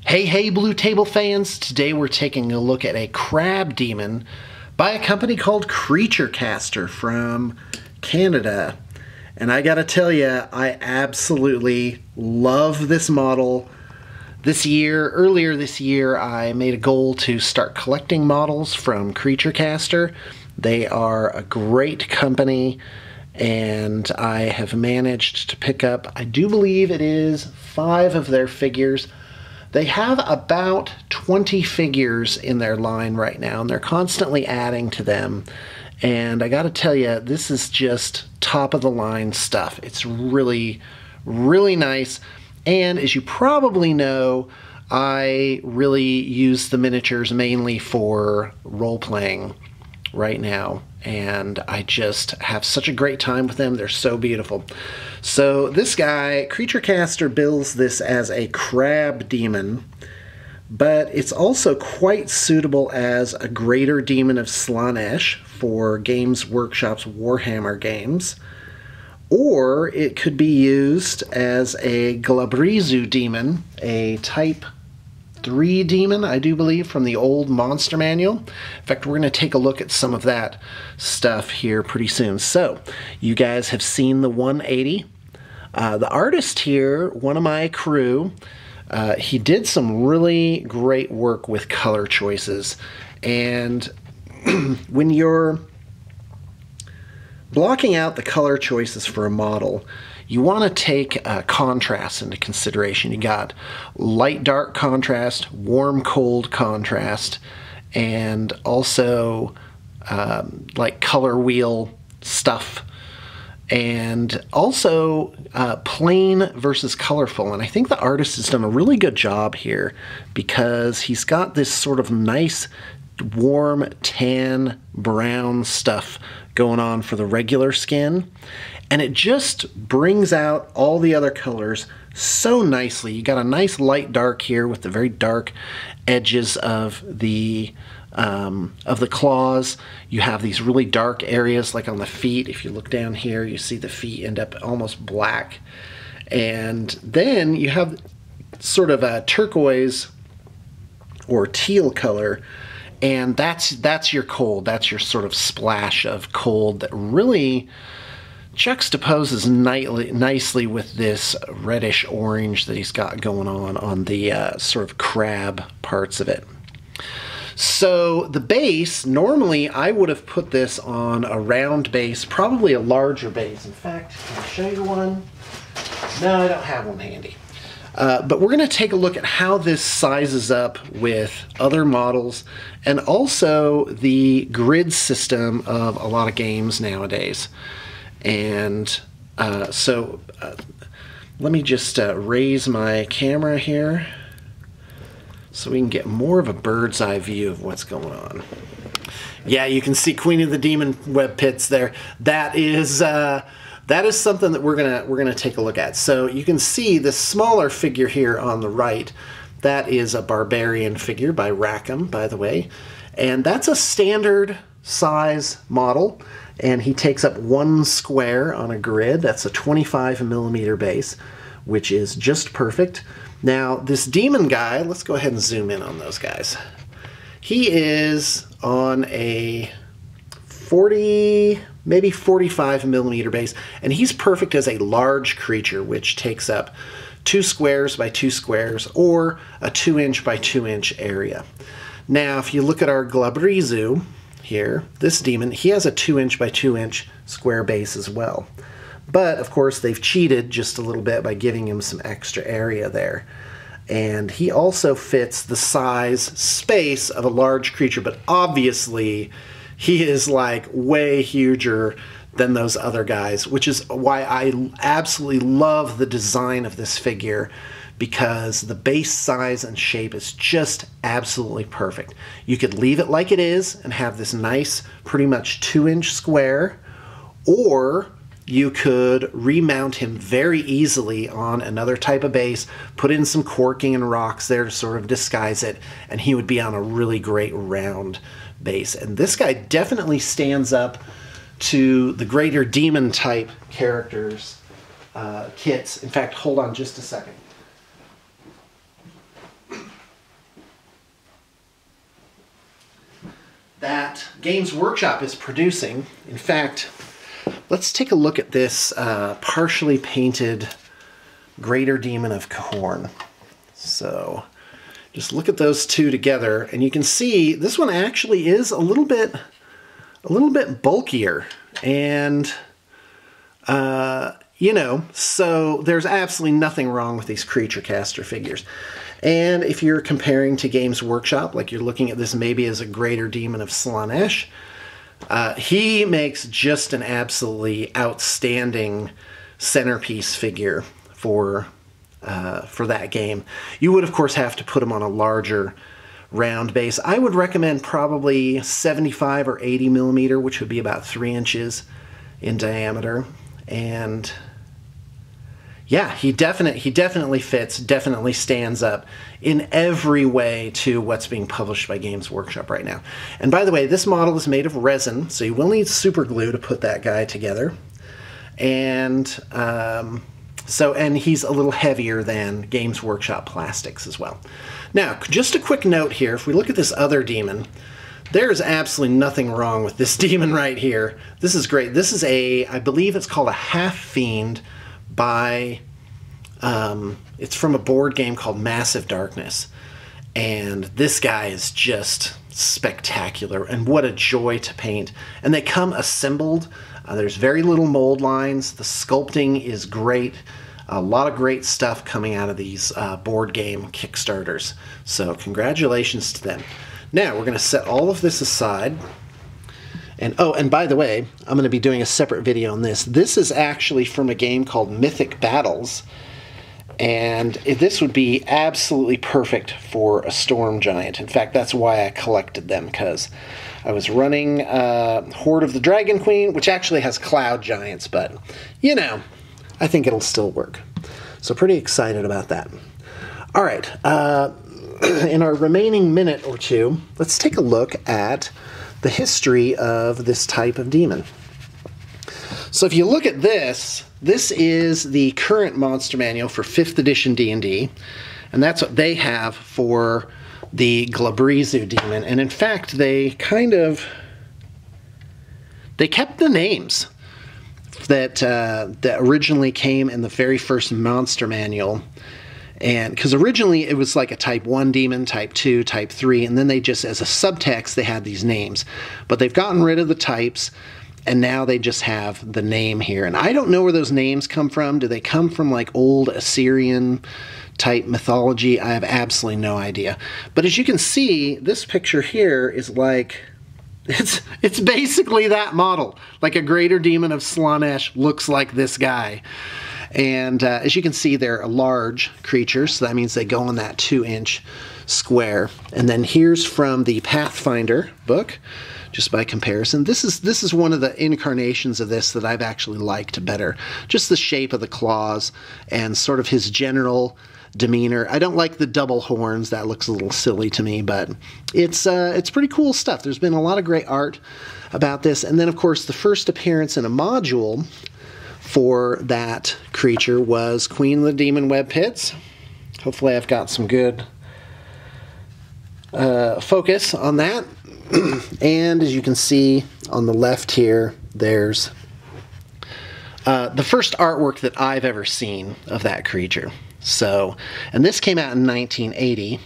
Hey, Blue Table fans! Today we're taking a look at a crab demon by a company called Creature Caster from Canada. And I gotta tell you, I absolutely love this model. Earlier this year, I made a goal to start collecting models from Creature Caster. They are a great company, and I have managed to pick up, I do believe it is 5 of their figures. They have about 20 figures in their line right now, and they're constantly adding to them. And I gotta tell you, this is just top of the line stuff. It's really, really nice. And as you probably know, I really use the miniatures mainly for role-playing right now, and I just have such a great time with them. They're so beautiful. So this guy, Creature Caster, bills this as a crab demon, but it's also quite suitable as a greater demon of Slaanesh for Games Workshop's Warhammer games, or it could be used as a Glabrezu demon, a type 3 demon, I do believe, from the old monster manual. In fact, we're going to take a look at some of that stuff here pretty soon. So, you guys have seen the 180. The artist here, one of my crew, he did some really great work with color choices. And when you're blocking out the color choices for a model, you want to take contrast into consideration. You got light-dark contrast, warm-cold contrast, and also like color wheel stuff, and also plain versus colorful. And I think the artist has done a really good job here because he's got this sort of nice warm tan brown stuff going on for the regular skin, and it just brings out all the other colors so nicely. You got a nice light dark here with the very dark edges of the claws. You have these really dark areas like on the feet. If you look down here, you see the feet end up almost black, and then you have sort of a turquoise or teal color. And that's your cold. That's your sort of splash of cold that really juxtaposes nicely with this reddish orange that he's got going on the sort of crab parts of it. So the base, normally I would have put this on a round base, probably a larger base. In fact, can I show you one? No, I don't have one handy. But we're going to take a look at how this sizes up with other models and also the grid system of a lot of games nowadays. And so let me just raise my camera here so we can get more of a bird's eye view of what's going on. Yeah, you can see Queen of the Demon web pits there. That is something that we're gonna take a look at. So you can see the smaller figure here on the right. That is a Barbarian Figure by Rackham, by the way, and that's a standard size model. And he takes up 1 square on a grid. That's a 25mm base, which is just perfect. Now this demon guy, let's go ahead and zoom in on those guys. He is on a 40, maybe 45mm base, and he's perfect as a large creature, which takes up 2 squares by 2 squares, or a 2" by 2" area. Now, if you look at our Glabrezu here, this demon, he has a 2" by 2" square base as well. But, of course, they've cheated just a little bit by giving him some extra area there. And he also fits the size space of a large creature, but obviously he is like way huger than those other guys, which is why I absolutely love the design of this figure, because the base size and shape is just absolutely perfect. You could leave it like it is and have this nice, pretty much 2" square, or you could remount him very easily on another type of base, put in some corking and rocks there to sort of disguise it, and he would be on a really great round base. And this guy definitely stands up to the greater demon type characters kits. In fact, hold on just a second. that Games Workshop is producing. In fact, let's take a look at this partially painted Greater Demon of Cahorn. So just look at those two together, and you can see this one actually is a little bit bulkier, and you know, so there's absolutely nothing wrong with these creature caster figures. And if you're comparing to Games Workshop, like you're looking at this maybe as a Greater Demon of Slaanesh, he makes just an absolutely outstanding centerpiece figure for that game. You would, of course, have to put him on a larger round base. I would recommend probably 75 or 80 millimeter, which would be about 3 inches in diameter. And yeah, he definitely fits, definitely stands up in every way to what's being published by Games Workshop right now. And by the way, this model is made of resin, so you will need super glue to put that guy together. And and he's a little heavier than Games Workshop plastics as well. Now, just a quick note here, if we look at this other demon, there's absolutely nothing wrong with this demon right here. This is great. This is I believe it's called a half Fiend by, it's from a board game called Massive Darkness. And this guy is just spectacular, and what a joy to paint. And they come assembled. There's very little mold lines. The sculpting is great. A lot of great stuff coming out of these board game Kickstarters. So congratulations to them. Now we're going to set all of this aside. And oh, and by the way, I'm going to be doing a separate video on this. This is actually from a game called Mythic Battles. And this would be absolutely perfect for a Storm Giant. In fact, that's why I collected them, because I was running Horde of the Dragon Queen, which actually has Cloud Giants, but, you know, I think it'll still work. So pretty excited about that. All right, in our remaining minute or two, let's take a look at the history of this type of demon. So if you look at this, this is the current monster manual for 5th edition D&D, and that's what they have for the Glabrezu demon. And in fact, they kept the names that originally came in the very first monster manual. And because originally it was like a type 1 demon, type 2, type 3, and then they just, as a subtext, they had these names. But they've gotten rid of the types, and now they just have the name here. And I don't know where those names come from. Do they come from like old Assyrian type mythology? I have absolutely no idea. But as you can see, this picture here is like, it's basically that model. Like a Greater Demon of Slaanesh looks like this guy. And as you can see, they're a large creature, so that means they go on that 2-inch square. And then here's from the Pathfinder book, just by comparison. This is one of the incarnations of this that I've actually liked better. Just the shape of the claws and sort of his general demeanor. I don't like the double horns. That looks a little silly to me, but it's pretty cool stuff. There's been a lot of great art about this. And then, of course, the first appearance in a module for that creature was Queen of the Demon Web Pits. Hopefully I've got some good focus on that. And as you can see on the left here, there's the first artwork that I've ever seen of that creature. So, and this came out in 1980.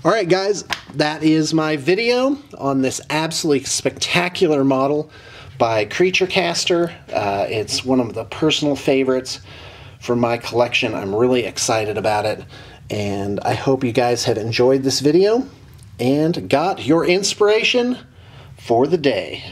All right, guys, that is my video on this absolutely spectacular model by Creature Caster. It's one of the personal favorites from my collection. I'm really excited about it, and I hope you guys have enjoyed this video and got your inspiration for the day.